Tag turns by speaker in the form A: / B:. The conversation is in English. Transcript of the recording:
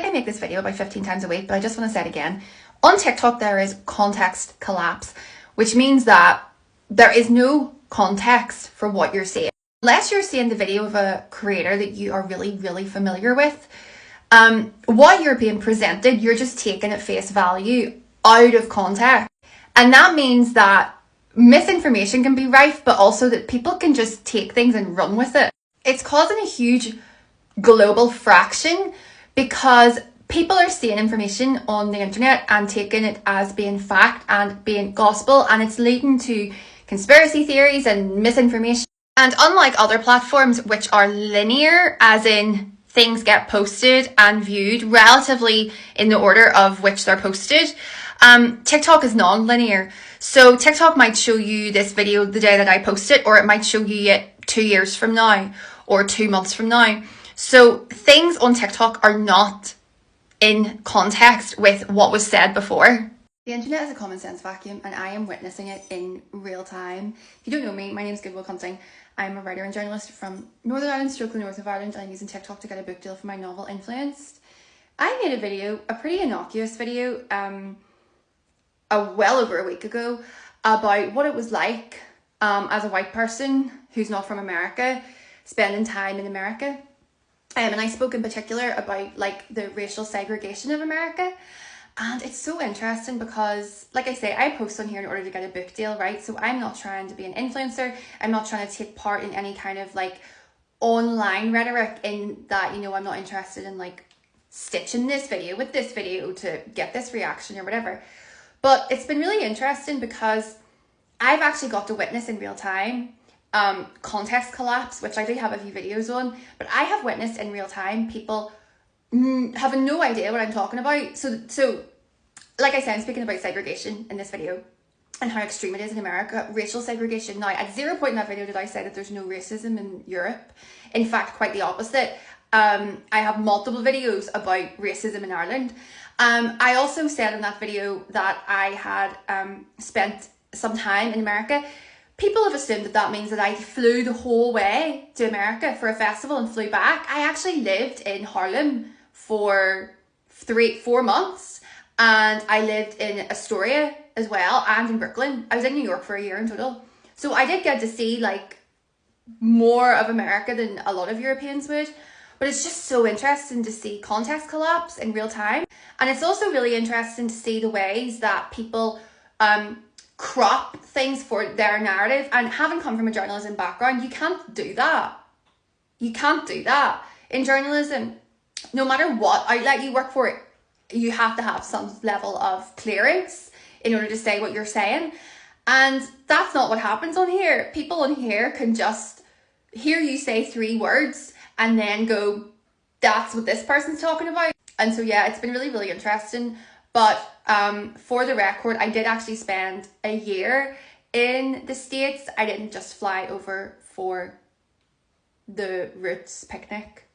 A: I make this video about 15 times a week, but I just want to say it again. On TikTok, there is context collapse, which means that there is no context for what you're saying. Unless you're seeing the video of a creator that you are really, really familiar with, what you're being presented, you're just taking at face value out of context. And that means that misinformation can be rife, but also that people can just take things and run with it. It's causing a huge global fraction because people are seeing information on the internet and taking it as being fact and being gospel, and it's leading to conspiracy theories and misinformation. And unlike other platforms which are linear, as in things get posted and viewed relatively in the order of which they're posted, TikTok is non-linear. So TikTok might show you this video the day that I post it, or it might show you it 2 years from now or 2 months from now. So things on TikTok are not in context with what was said before. The internet is a common sense vacuum, and I am witnessing it in real time. If you don't know me, my name is Goodwill Hunting. I'm a writer and journalist from Northern Ireland, stroke the north of Ireland, and I'm using TikTok to get a book deal for my novel Influenced. I made a video, a pretty innocuous video, well over a week ago, about what it was like as a white person who's not from America, spending time in America. And I spoke in particular about like the racial segregation of America. And it's so interesting because, like I say, I post on here in order to get a book deal, right? So I'm not trying to be an influencer. I'm not trying to take part in any kind of like online rhetoric in that, you know, I'm not interested in like stitching this video with this video to get this reaction or whatever. But it's been really interesting because I've actually got to witness in real time context collapse, which I do have a few videos on, but I have witnessed in real time people having no idea what I'm talking about. So like I said, I'm speaking about segregation in this video and how extreme it is in America, racial segregation. Now, at 0 point in that video did I say that there's no racism in Europe. In fact, quite the opposite. I have multiple videos about racism in Ireland. I also said in that video that I had spent some time in America. People have assumed that that means that I flew the whole way to America for a festival and flew back. I actually lived in Harlem for 4 months, and I lived in Astoria as well and in Brooklyn. I was in New York for a year in total. So I did get to see like more of America than a lot of Europeans would. But it's just so interesting to see context collapse in real time. And it's also really interesting to see the ways that people crop things for their narrative. And having come from a journalism background, you can't do that. You can't do that. In journalism, no matter what outlet you work for, you have to have some level of clearance in order to say what you're saying. And that's not what happens on here. People on here can just hear you say 3 words and then go, that's what this person's talking about. And so, yeah, it's been really, really interesting. But for the record, I did actually spend a year in the States. I didn't just fly over for the Roots picnic.